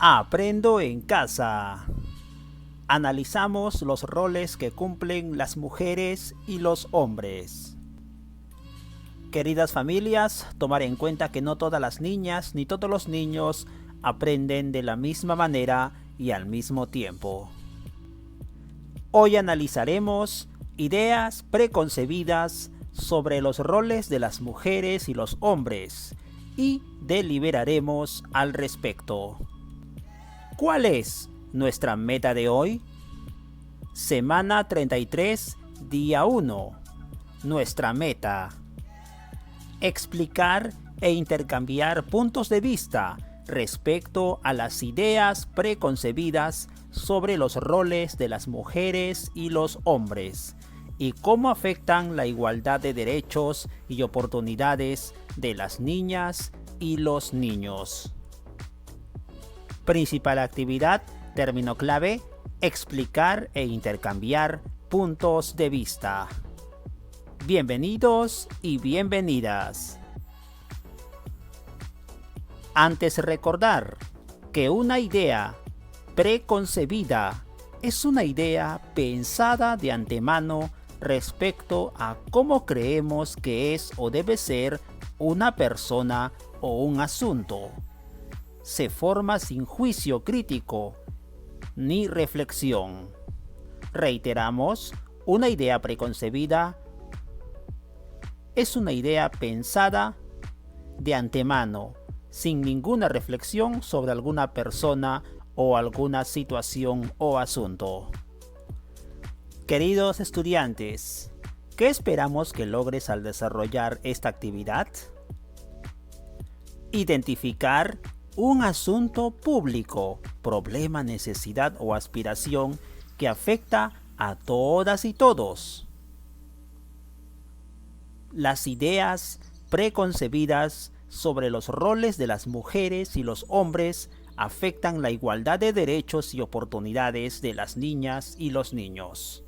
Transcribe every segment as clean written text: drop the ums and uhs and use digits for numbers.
Aprendo en casa. Analizamos los roles que cumplen las mujeres y los hombres. Queridas familias, tomar en cuenta que no todas las niñas ni todos los niños aprenden de la misma manera y al mismo tiempo. Hoy analizaremos ideas preconcebidas sobre los roles de las mujeres y los hombres y deliberaremos al respecto. ¿Cuál es nuestra meta de hoy? Semana 33, día 1. Nuestra meta: explicar e intercambiar puntos de vista respecto a las ideas preconcebidas sobre los roles de las mujeres y los hombres y cómo afectan la igualdad de derechos y oportunidades de las niñas y los niños. Principal actividad, término clave: explicar e intercambiar puntos de vista. Bienvenidos y bienvenidas. Antes recordar que una idea preconcebida es una idea pensada de antemano respecto a cómo creemos que es o debe ser una persona o un asunto. Se forma sin juicio crítico ni reflexión. Reiteramos, una idea preconcebida es una idea pensada de antemano, sin ninguna reflexión sobre alguna persona o alguna situación o asunto. Queridos estudiantes, ¿qué esperamos que logres al desarrollar esta actividad? Identificar un asunto público, problema, necesidad o aspiración que afecta a todas y todos. Las ideas preconcebidas sobre los roles de las mujeres y los hombres afectan la igualdad de derechos y oportunidades de las niñas y los niños.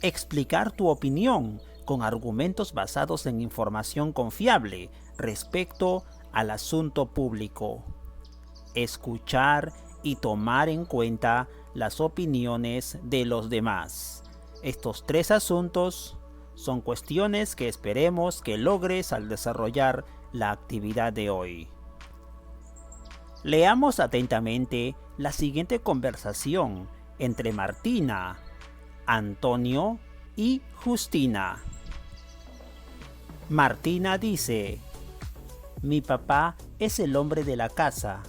Explicar tu opinión con argumentos basados en información confiable respecto al asunto público. Escuchar y tomar en cuenta las opiniones de los demás. Estos tres asuntos son cuestiones que esperemos que logres al desarrollar la actividad de hoy. Leamos atentamente la siguiente conversación entre Martina, Antonio y Justina. Martina dice: mi papá es el hombre de la casa.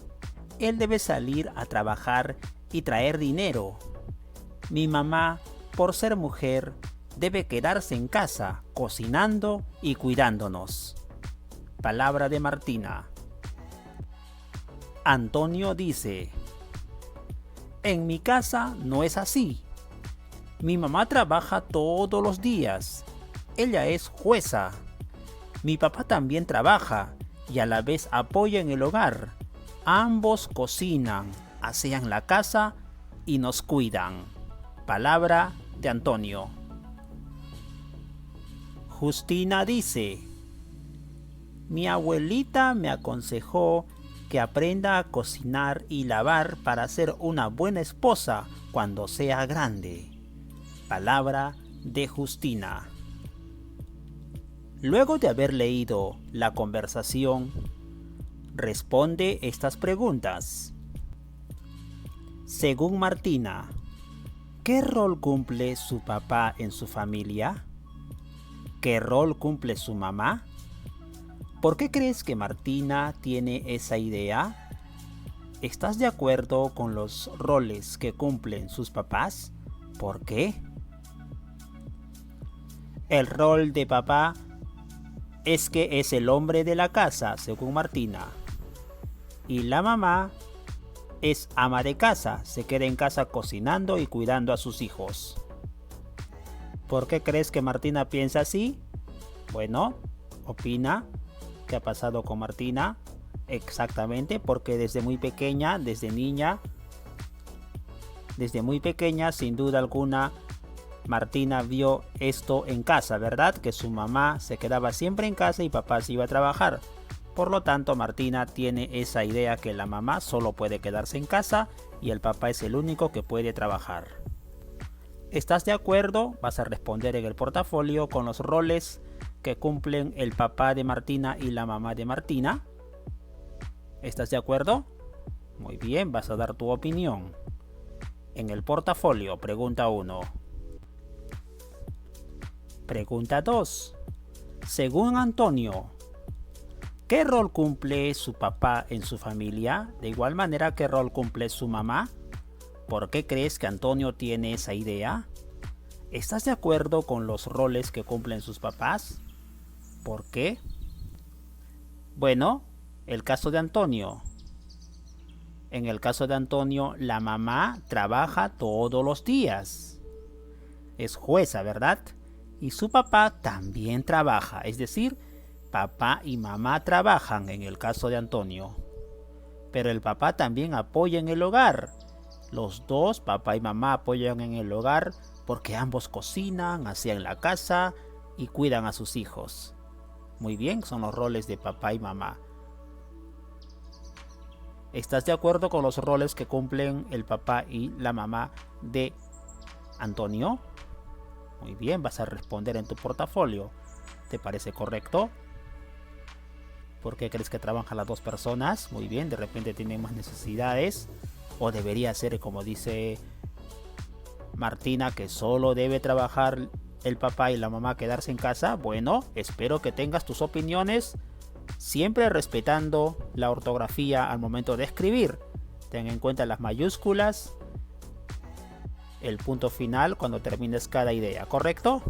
Él debe salir a trabajar y traer dinero. Mi mamá, por ser mujer, debe quedarse en casa, cocinando y cuidándonos. Palabra de Martina. Antonio dice: en mi casa no es así. Mi mamá trabaja todos los días. Ella es jueza. Mi papá también trabaja y a la vez apoya en el hogar. Ambos cocinan, asean la casa y nos cuidan. Palabra de Antonio. Justina dice: mi abuelita me aconsejó que aprenda a cocinar y lavar para ser una buena esposa cuando sea grande. Palabra de Justina. Luego de haber leído la conversación, responde estas preguntas. Según Martina, ¿qué rol cumple su papá en su familia? ¿Qué rol cumple su mamá? ¿Por qué crees que Martina tiene esa idea? ¿Estás de acuerdo con los roles que cumplen sus papás? ¿Por qué? El rol de papá es que es el hombre de la casa, según Martina. Y la mamá es ama de casa, se queda en casa cocinando y cuidando a sus hijos. ¿Por qué crees que Martina piensa así? Bueno, opina. ¿Qué ha pasado con Martina? Exactamente, porque desde muy pequeña, desde muy pequeña, sin duda alguna, Martina vio esto en casa, ¿verdad? Que su mamá se quedaba siempre en casa y papá se iba a trabajar. Por lo tanto, Martina tiene esa idea que la mamá solo puede quedarse en casa y el papá es el único que puede trabajar. ¿Estás de acuerdo? Vas a responder en el portafolio con los roles que cumplen el papá de Martina y la mamá de Martina. ¿Estás de acuerdo? Muy bien, vas a dar tu opinión. En el portafolio, pregunta 1. Pregunta 2. Según Antonio, ¿qué rol cumple su papá en su familia? De igual manera, ¿qué rol cumple su mamá? ¿Por qué crees que Antonio tiene esa idea? ¿Estás de acuerdo con los roles que cumplen sus papás? ¿Por qué? Bueno, el caso de Antonio. En el caso de Antonio, la mamá trabaja todos los días. Es jueza, ¿verdad? Y su papá también trabaja, es decir, papá y mamá trabajan en el caso de Antonio. Pero el papá también apoya en el hogar. Los dos, papá y mamá, apoyan en el hogar porque ambos cocinan, asean la casa y cuidan a sus hijos. Muy bien, son los roles de papá y mamá. ¿Estás de acuerdo con los roles que cumplen el papá y la mamá de Antonio? Muy bien, vas a responder en tu portafolio. ¿Te parece correcto? ¿Por qué crees que trabajan las dos personas? Muy bien, de repente tienen más necesidades. O debería ser como dice Martina, que solo debe trabajar el papá y la mamá, quedarse en casa. Bueno, espero que tengas tus opiniones, siempre respetando la ortografía al momento de escribir. Ten en cuenta las mayúsculas, el punto final cuando termines cada idea, ¿correcto?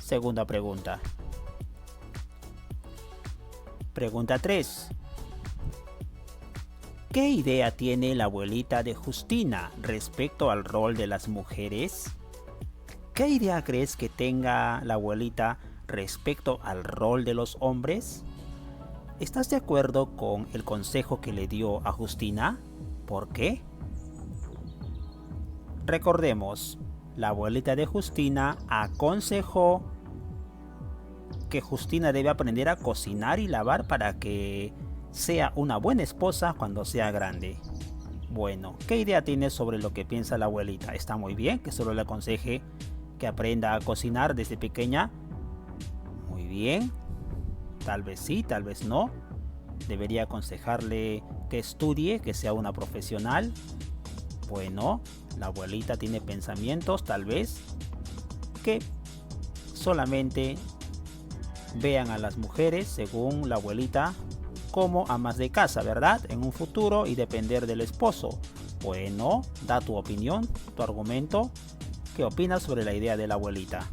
Segunda pregunta. Pregunta 3. ¿Qué idea tiene la abuelita de Justina respecto al rol de las mujeres? ¿Qué idea crees que tenga la abuelita respecto al rol de los hombres? ¿Estás de acuerdo con el consejo que le dio a Justina? ¿Por qué? Recordemos, la abuelita de Justina aconsejó que Justina debe aprender a cocinar y lavar para que sea una buena esposa cuando sea grande. Bueno, ¿qué idea tienes sobre lo que piensa la abuelita? Está muy bien que solo le aconseje que aprenda a cocinar desde pequeña. Muy bien, tal vez sí, tal vez no. Debería aconsejarle que estudie, que sea una profesional. Bueno, la abuelita tiene pensamientos tal vez que solamente vean a las mujeres, según la abuelita, como amas de casa, ¿verdad? En un futuro y depender del esposo. Bueno, da tu opinión, tu argumento. ¿Qué opinas sobre la idea de la abuelita?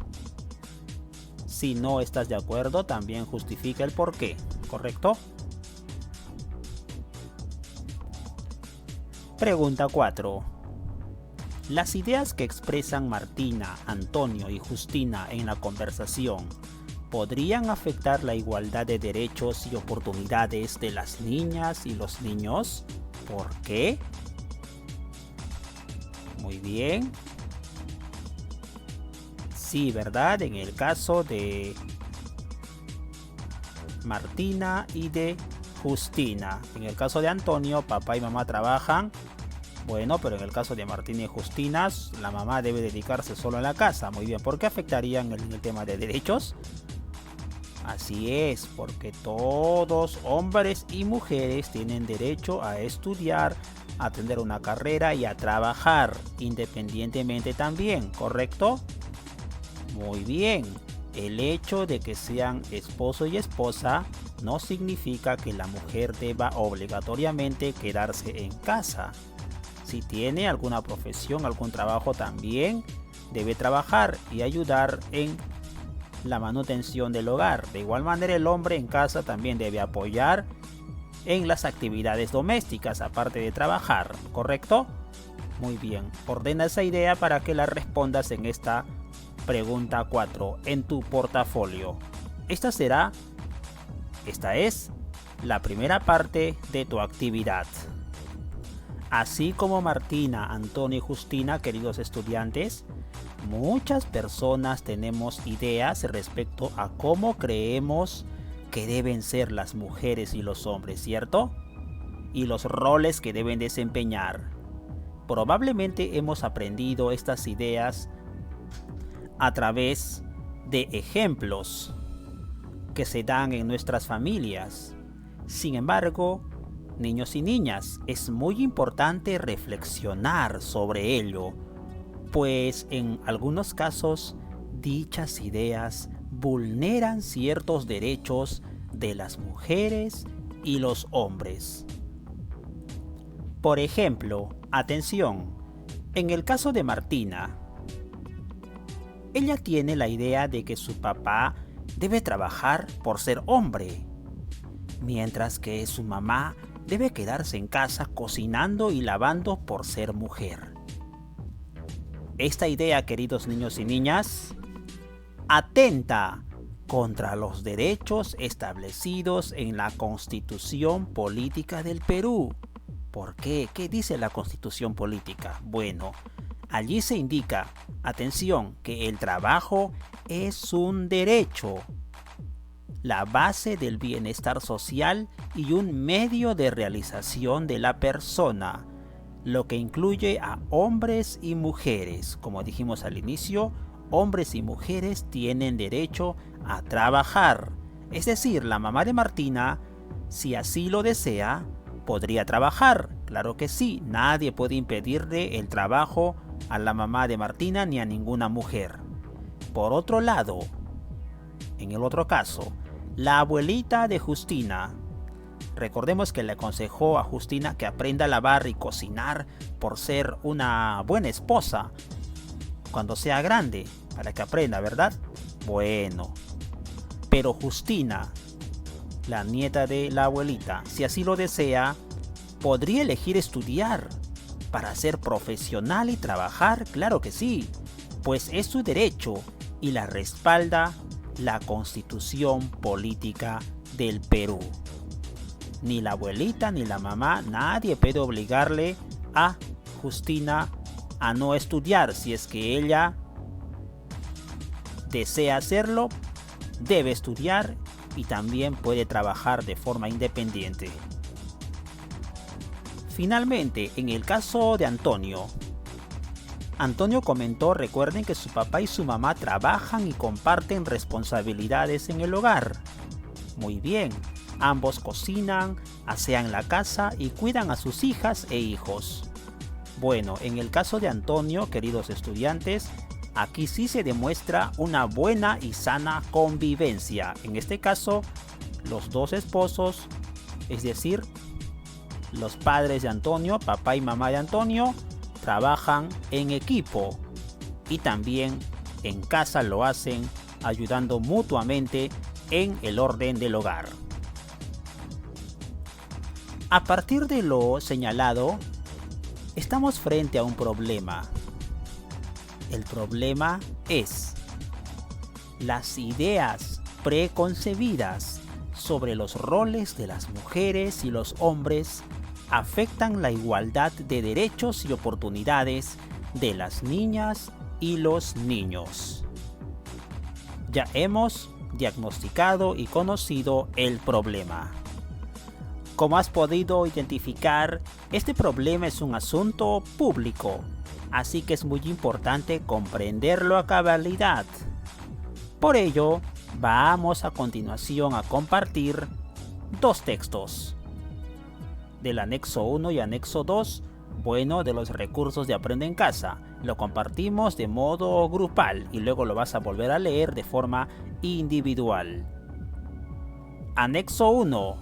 Si no estás de acuerdo, también justifica el por qué, ¿correcto? Pregunta 4. Las ideas que expresan Martina, Antonio y Justina en la conversación ¿podrían afectar la igualdad de derechos y oportunidades de las niñas y los niños? ¿Por qué? Muy bien. Sí, ¿verdad? En el caso de Martina y de Justina. En el caso de Antonio, papá y mamá trabajan. Bueno, pero en el caso de Martina y Justina, la mamá debe dedicarse solo a la casa. Muy bien, ¿por qué afectarían el tema de derechos? Así es, porque todos, hombres y mujeres, tienen derecho a estudiar, a tener una carrera y a trabajar independientemente también, ¿correcto? Muy bien, el hecho de que sean esposo y esposa no significa que la mujer deba obligatoriamente quedarse en casa. Si tiene alguna profesión, algún trabajo también, debe trabajar y ayudar en la manutención del hogar. De igual manera, el hombre en casa también debe apoyar en las actividades domésticas, aparte de trabajar, ¿correcto? Muy bien, ordena esa idea para que la respondas en esta pregunta 4 en tu portafolio. Esta es la primera parte de tu actividad. Así como Martina, Antonio y Justina, queridos estudiantes, muchas personas tenemos ideas respecto a cómo creemos que deben ser las mujeres y los hombres, ¿cierto? Y los roles que deben desempeñar. Probablemente hemos aprendido estas ideas a través de ejemplos que se dan en nuestras familias. Sin embargo, niños y niñas, es muy importante reflexionar sobre ello, pues en algunos casos dichas ideas vulneran ciertos derechos de las mujeres y los hombres. Por ejemplo, atención, en el caso de Martina, ella tiene la idea de que su papá debe trabajar por ser hombre, mientras que su mamá debe quedarse en casa cocinando y lavando por ser mujer. Esta idea, queridos niños y niñas, atenta contra los derechos establecidos en la Constitución Política del Perú. ¿Por qué? ¿Qué dice la Constitución Política? Bueno, allí se indica, atención, que el trabajo es un derecho, la base del bienestar social y un medio de realización de la persona, lo que incluye a hombres y mujeres. Como dijimos al inicio, hombres y mujeres tienen derecho a trabajar. Es decir, la mamá de Martina, si así lo desea, podría trabajar. Claro que sí, nadie puede impedirle el trabajo a la mamá de Martina ni a ninguna mujer. Por otro lado, en el otro caso, la abuelita de Justina, recordemos que le aconsejó a Justina que aprenda a lavar y cocinar por ser una buena esposa cuando sea grande, para que aprenda, ¿verdad? Bueno, pero Justina, la nieta de la abuelita, si así lo desea, podría elegir estudiar para ser profesional y trabajar, claro que sí, pues es su derecho y la respalda la Constitución Política del Perú. Ni la abuelita ni la mamá, nadie puede obligarle a Justina a no estudiar. Si es que ella desea hacerlo, debe estudiar y también puede trabajar de forma independiente. Finalmente, en el caso de Antonio comentó, recuerden que su papá y su mamá trabajan y comparten responsabilidades en el hogar. Muy bien, ambos cocinan, asean la casa y cuidan a sus hijas e hijos. Bueno, en el caso de Antonio, queridos estudiantes, aquí sí se demuestra una buena y sana convivencia. En este caso, los dos esposos, es decir, los padres de Antonio, papá y mamá de Antonio, trabajan en equipo y también en casa lo hacen ayudando mutuamente en el orden del hogar. A partir de lo señalado, estamos frente a un problema. El problema es las ideas preconcebidas sobre los roles de las mujeres y los hombres afectan la igualdad de derechos y oportunidades de las niñas y los niños. Ya hemos diagnosticado y conocido el problema. Como has podido identificar, este problema es un asunto público, así que es muy importante comprenderlo a cabalidad. Por ello, vamos a continuación a compartir dos textos del anexo 1 y anexo 2, de los recursos de Aprende en Casa. Lo compartimos de modo grupal y luego lo vas a volver a leer de forma individual. Anexo 1.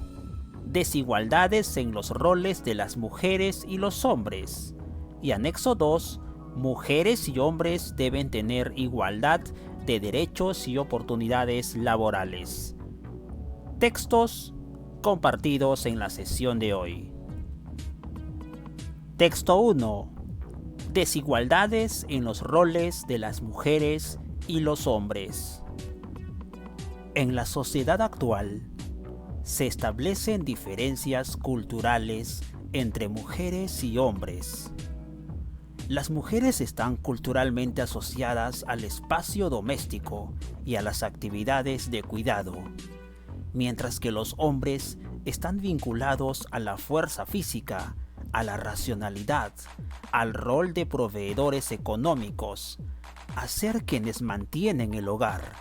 Desigualdades en los roles de las mujeres y los hombres. Y anexo 2. Mujeres y hombres deben tener igualdad de derechos y oportunidades laborales. Textos compartidos en la sesión de hoy. Texto 1. Desigualdades en los roles de las mujeres y los hombres. En la sociedad actual, se establecen diferencias culturales entre mujeres y hombres. Las mujeres están culturalmente asociadas al espacio doméstico y a las actividades de cuidado, mientras que los hombres están vinculados a la fuerza física, a la racionalidad, al rol de proveedores económicos, a ser quienes mantienen el hogar.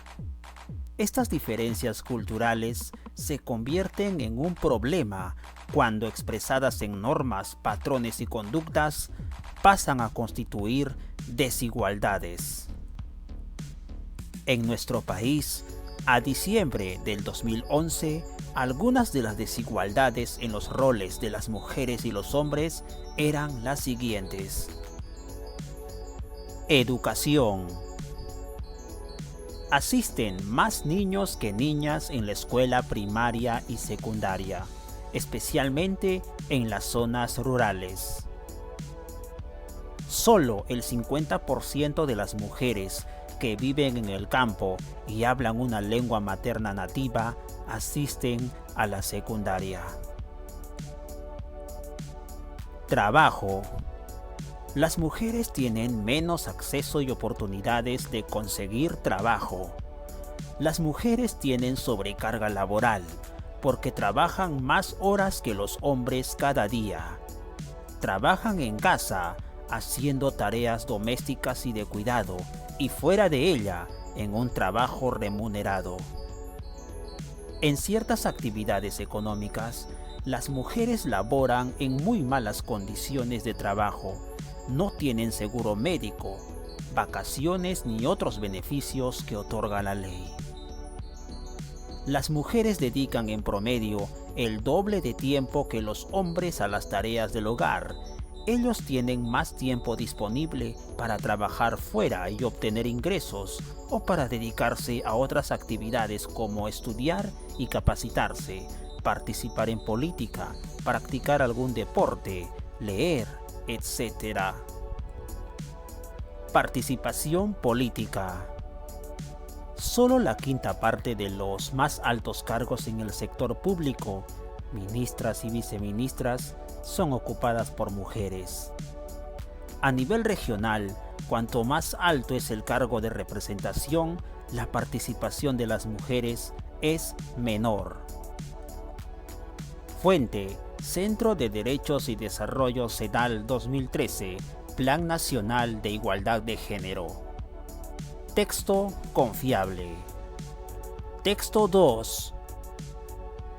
Estas diferencias culturales se convierten en un problema cuando expresadas en normas, patrones y conductas pasan a constituir desigualdades. En nuestro país, a diciembre del 2011, algunas de las desigualdades en los roles de las mujeres y los hombres eran las siguientes. Educación. Asisten más niños que niñas en la escuela primaria y secundaria, especialmente en las zonas rurales. Solo el 50% de las mujeres que viven en el campo y hablan una lengua materna nativa asisten a la secundaria. Trabajo. Las mujeres tienen menos acceso y oportunidades de conseguir trabajo. Las mujeres tienen sobrecarga laboral porque trabajan más horas que los hombres cada día. Trabajan en casa, haciendo tareas domésticas y de cuidado, y fuera de ella, en un trabajo remunerado. En ciertas actividades económicas, las mujeres laboran en muy malas condiciones de trabajo, no tienen seguro médico, vacaciones ni otros beneficios que otorga la ley. Las mujeres dedican en promedio el doble de tiempo que los hombres a las tareas del hogar. Ellos tienen más tiempo disponible para trabajar fuera y obtener ingresos o para dedicarse a otras actividades como estudiar y capacitarse, participar en política, practicar algún deporte, leer, etc. Participación política. Solo la quinta parte de los más altos cargos en el sector público, ministras y viceministras, son ocupadas por mujeres. A nivel regional, cuanto más alto es el cargo de representación, la participación de las mujeres es menor. Fuente: Centro de Derechos y Desarrollo CEDAL 2013, Plan Nacional de Igualdad de Género. Texto confiable. Texto 2.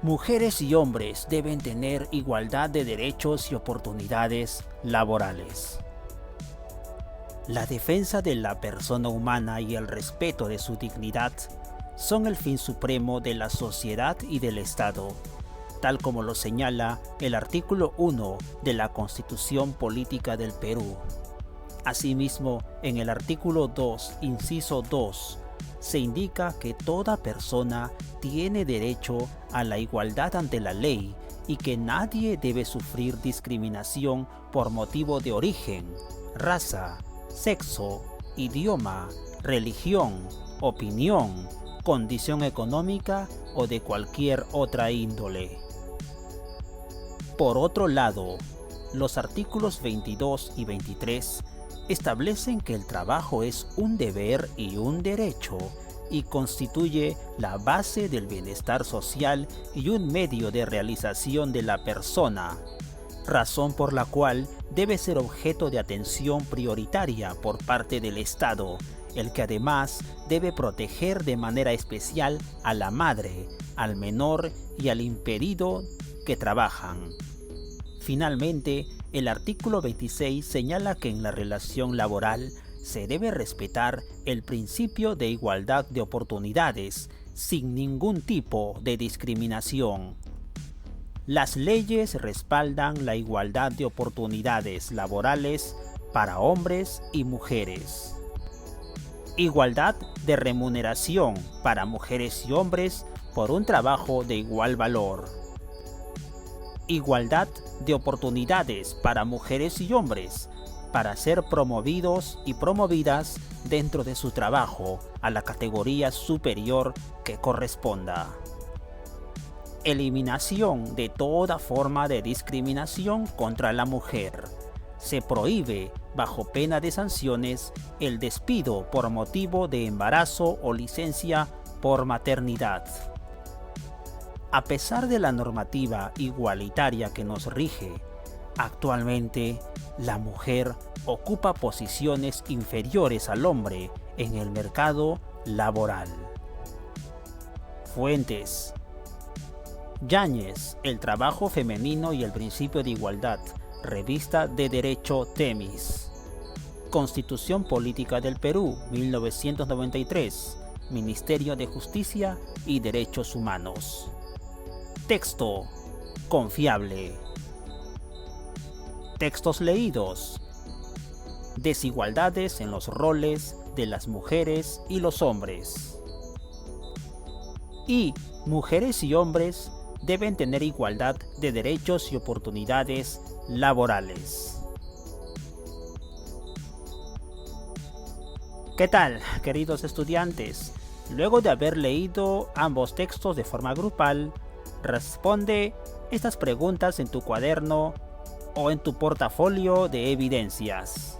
Mujeres y hombres deben tener igualdad de derechos y oportunidades laborales. La defensa de la persona humana y el respeto de su dignidad son el fin supremo de la sociedad y del Estado, tal como lo señala el artículo 1 de la Constitución Política del Perú. Asimismo, en el artículo 2, inciso 2, se indica que toda persona tiene derecho a la igualdad ante la ley y que nadie debe sufrir discriminación por motivo de origen, raza, sexo, idioma, religión, opinión, condición económica o de cualquier otra índole. Por otro lado, los artículos 22 y 23 establecen que el trabajo es un deber y un derecho y constituye la base del bienestar social y un medio de realización de la persona, razón por la cual debe ser objeto de atención prioritaria por parte del Estado, el que además debe proteger de manera especial a la madre, al menor y al impedido que trabajan. Finalmente, el artículo 26 señala que en la relación laboral se debe respetar el principio de igualdad de oportunidades sin ningún tipo de discriminación. Las leyes respaldan la igualdad de oportunidades laborales para hombres y mujeres. Igualdad de remuneración para mujeres y hombres por un trabajo de igual valor. Igualdad de oportunidades para mujeres y hombres para ser promovidos y promovidas dentro de su trabajo a la categoría superior que corresponda. Eliminación de toda forma de discriminación contra la mujer. Se prohíbe, bajo pena de sanciones, el despido por motivo de embarazo o licencia por maternidad. A pesar de la normativa igualitaria que nos rige, actualmente la mujer ocupa posiciones inferiores al hombre en el mercado laboral. Fuentes: Yáñez, El trabajo femenino y el principio de igualdad, Revista de Derecho Temis. Constitución Política del Perú, 1993, Ministerio de Justicia y Derechos Humanos. Texto confiable. Textos leídos: Desigualdades en los roles de las mujeres y los hombres. Y mujeres y hombres deben tener igualdad de derechos y oportunidades laborales. ¿Qué tal, queridos estudiantes? Luego de haber leído ambos textos de forma grupal, responde estas preguntas en tu cuaderno o en tu portafolio de evidencias.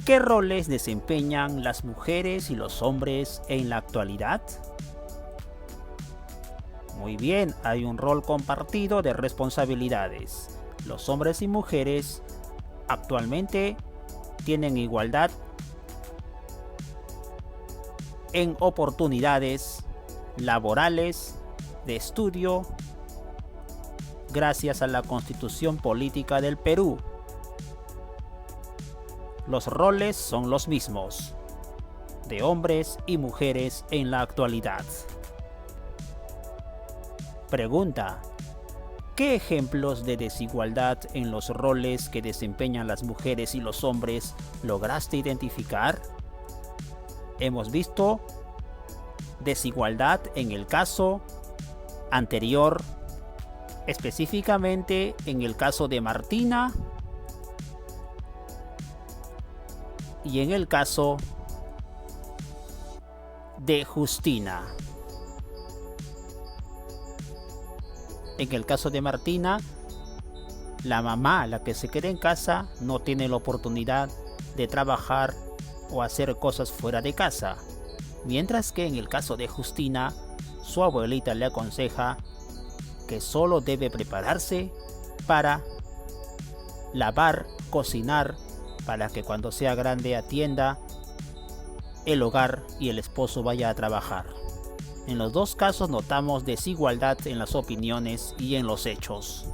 ¿Qué roles desempeñan las mujeres y los hombres en la actualidad? Muy bien, hay un rol compartido de responsabilidades. Los hombres y mujeres actualmente tienen igualdad en oportunidades laborales, de estudio, gracias a la Constitución Política del Perú. Los roles son los mismos, de hombres y mujeres en la actualidad. Pregunta: ¿qué ejemplos de desigualdad en los roles que desempeñan las mujeres y los hombres lograste identificar? Hemos visto desigualdad en el caso anterior, específicamente en el caso de Martina y en el caso de Justina. En el caso de Martina, la mamá, la que se queda en casa, no tiene la oportunidad de trabajar o hacer cosas fuera de casa. Mientras que en el caso de Justina, su abuelita le aconseja que solo debe prepararse para lavar, cocinar, para que cuando sea grande atienda el hogar y el esposo vaya a trabajar. En los dos casos notamos desigualdad en las opiniones y en los hechos.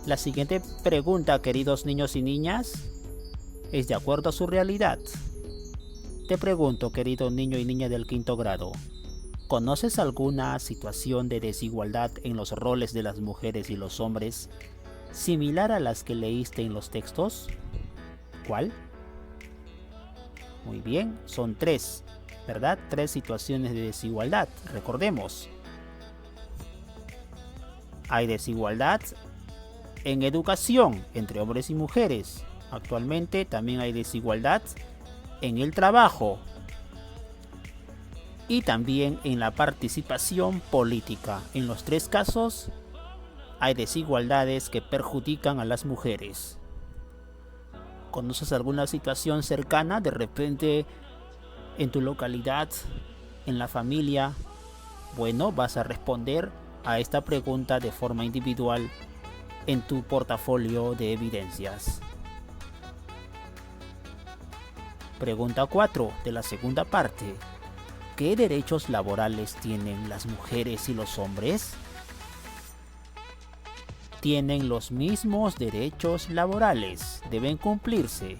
La siguiente pregunta, queridos niños y niñas, es de acuerdo a su realidad. Te pregunto, querido niño y niña del quinto grado, ¿conoces alguna situación de desigualdad en los roles de las mujeres y los hombres similar a las que leíste en los textos? ¿Cuál? Muy bien, son tres, ¿verdad? Tres situaciones de desigualdad, recordemos. Hay desigualdad en educación entre hombres y mujeres. Actualmente también hay desigualdad en el trabajo y también en la participación política. En los tres casos hay desigualdades que perjudican a las mujeres. ¿Conoces alguna situación cercana de repente en tu localidad, en la familia? Bueno, vas a responder a esta pregunta de forma individual en tu portafolio de evidencias. Pregunta 4 de la segunda parte. ¿Qué derechos laborales tienen las mujeres y los hombres? Tienen los mismos derechos laborales, deben cumplirse.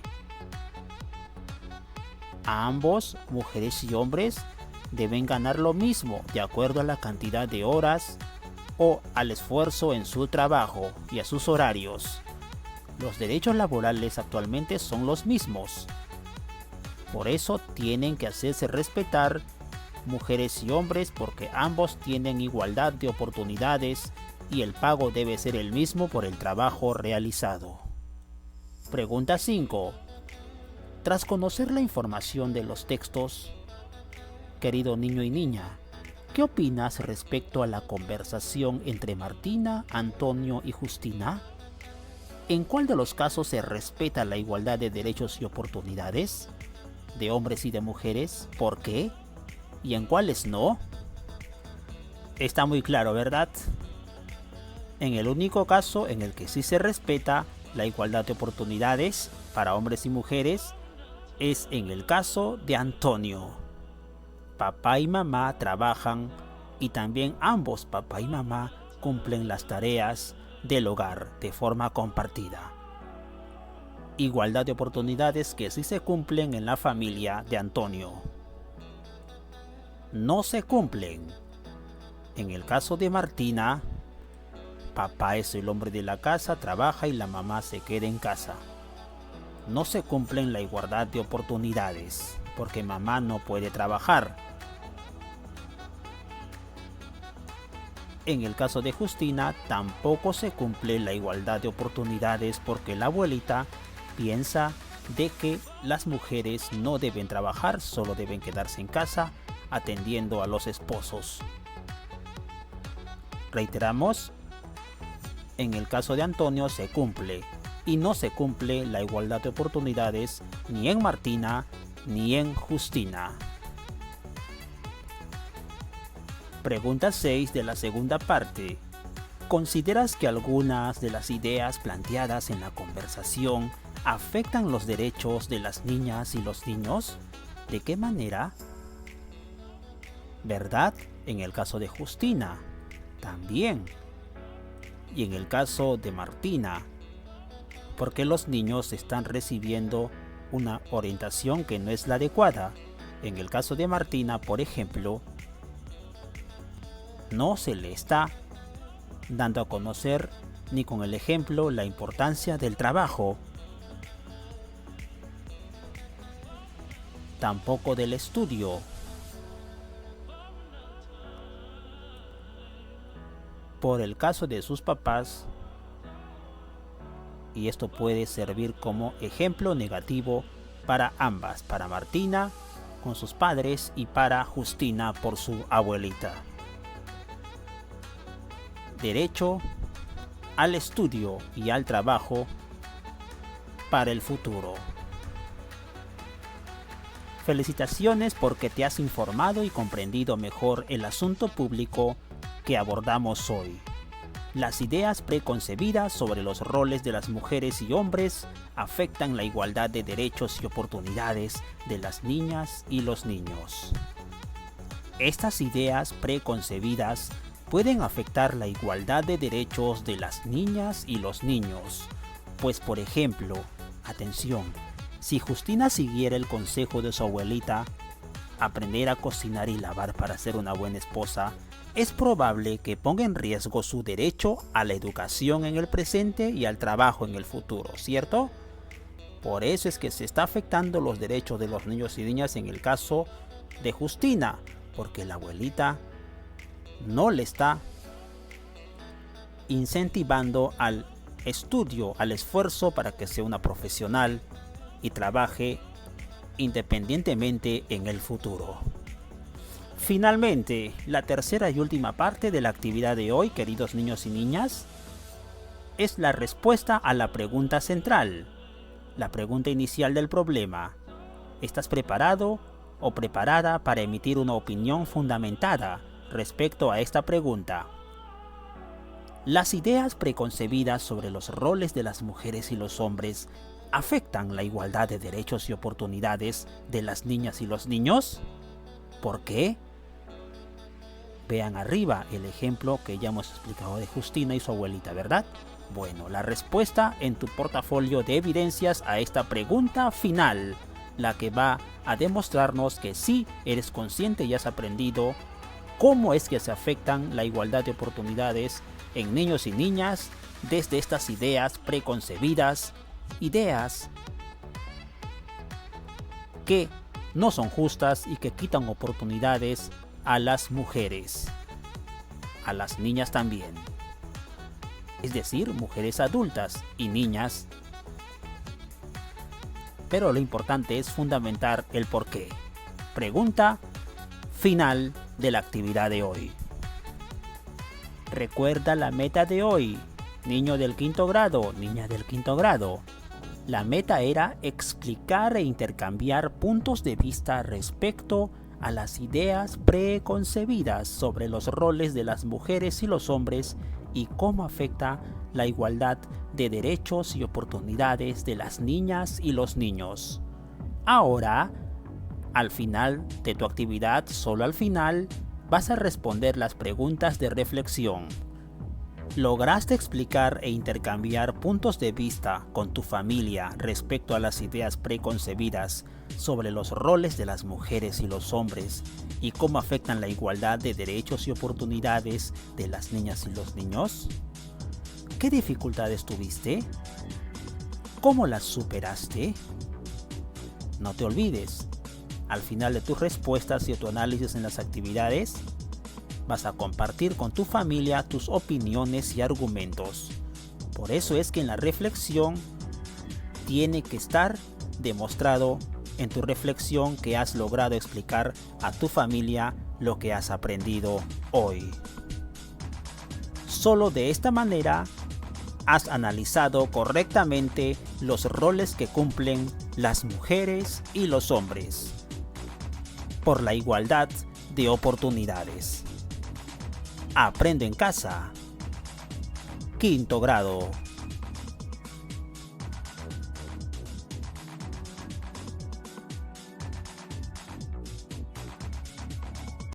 Ambos, mujeres y hombres, deben ganar lo mismo de acuerdo a la cantidad de horas o al esfuerzo en su trabajo y a sus horarios. Los derechos laborales actualmente son los mismos. Por eso tienen que hacerse respetar mujeres y hombres, porque ambos tienen igualdad de oportunidades y el pago debe ser el mismo por el trabajo realizado. Pregunta 5. Tras conocer la información de los textos, querido niño y niña, ¿qué opinas respecto a la conversación entre Martina, Antonio y Justina? ¿En cuál de los casos se respeta la igualdad de derechos y oportunidades de hombres y de mujeres? ¿Por qué? ¿Y en cuáles no? Está muy claro, ¿verdad? En el único caso en el que sí se respeta la igualdad de oportunidades para hombres y mujeres es en el caso de Antonio. Papá y mamá trabajan y también ambos, papá y mamá, cumplen las tareas del hogar de forma compartida. Igualdad de oportunidades que sí se cumplen en la familia de Antonio. No se cumplen. En el caso de Martina, papá es el hombre de la casa, trabaja y la mamá se queda en casa. No se cumplen la igualdad de oportunidades, porque mamá no puede trabajar. En el caso de Justina, tampoco se cumple la igualdad de oportunidades porque la abuelita piensa de que las mujeres no deben trabajar, solo deben quedarse en casa atendiendo a los esposos. Reiteramos, en el caso de Antonio se cumple y no se cumple la igualdad de oportunidades ni en Martina ni en Justina. Pregunta 6 de la segunda parte. ¿Consideras que algunas de las ideas planteadas en la conversación afectan los derechos de las niñas y los niños? ¿De qué manera? ¿Verdad? En el caso de Justina, también. Y en el caso de Martina, porque los niños están recibiendo una orientación que no es la adecuada. En el caso de Martina, por ejemplo, no se le está dando a conocer ni con el ejemplo la importancia del trabajo, tampoco del estudio. Por el caso de sus papás, y esto puede servir como ejemplo negativo para ambas, para Martina con sus padres y para Justina por su abuelita. Derecho al estudio y al trabajo para el futuro. Felicitaciones porque te has informado y comprendido mejor el asunto público que abordamos hoy. Las ideas preconcebidas sobre los roles de las mujeres y hombres afectan la igualdad de derechos y oportunidades de las niñas y los niños. Estas ideas preconcebidas pueden afectar la igualdad de derechos de las niñas y los niños, pues por ejemplo, atención, si Justina siguiera el consejo de su abuelita, aprender a cocinar y lavar para ser una buena esposa, es probable que ponga en riesgo su derecho a la educación en el presente y al trabajo en el futuro, ¿cierto? Por eso es que se está afectando los derechos de los niños y niñas en el caso de Justina, porque la abuelita no le está incentivando al estudio, al esfuerzo para que sea una profesional y trabaje independientemente en el futuro. Finalmente, la tercera y última parte de la actividad de hoy, queridos niños y niñas, es la respuesta a la pregunta central, la pregunta inicial del problema. ¿Estás preparado o preparada para emitir una opinión fundamentada respecto a esta pregunta? Las ideas preconcebidas sobre los roles de las mujeres y los hombres afectan la igualdad de derechos y oportunidades de las niñas y los niños. ¿Por qué? Vean arriba el ejemplo que ya hemos explicado de Justina y su abuelita, ¿verdad? Bueno, la respuesta en tu portafolio de evidencias a esta pregunta final, la que va a demostrarnos que sí eres consciente y has aprendido cómo es que se afectan la igualdad de oportunidades en niños y niñas desde estas ideas preconcebidas, ideas que no son justas y que quitan oportunidades a las mujeres, a las niñas también, es decir, mujeres adultas y niñas. Pero lo importante es fundamentar el porqué. Pregunta final de la actividad de hoy. Recuerda la meta de hoy, niño del quinto grado, niña del quinto grado. La meta era explicar e intercambiar puntos de vista respecto a las ideas preconcebidas sobre los roles de las mujeres y los hombres y cómo afecta la igualdad de derechos y oportunidades de las niñas y los niños. Ahora, al final de tu actividad, solo al final, vas a responder las preguntas de reflexión. ¿Lograste explicar e intercambiar puntos de vista con tu familia respecto a las ideas preconcebidas sobre los roles de las mujeres y los hombres y cómo afectan la igualdad de derechos y oportunidades de las niñas y los niños? ¿Qué dificultades tuviste? ¿Cómo las superaste? No te olvides, al final de tus respuestas y tu análisis en las actividades, vas a compartir con tu familia tus opiniones y argumentos. Por eso es que en la reflexión tiene que estar demostrado en tu reflexión que has logrado explicar a tu familia lo que has aprendido hoy. Solo de esta manera has analizado correctamente los roles que cumplen las mujeres y los hombres por la igualdad de oportunidades. Aprendo en casa. 5º grado.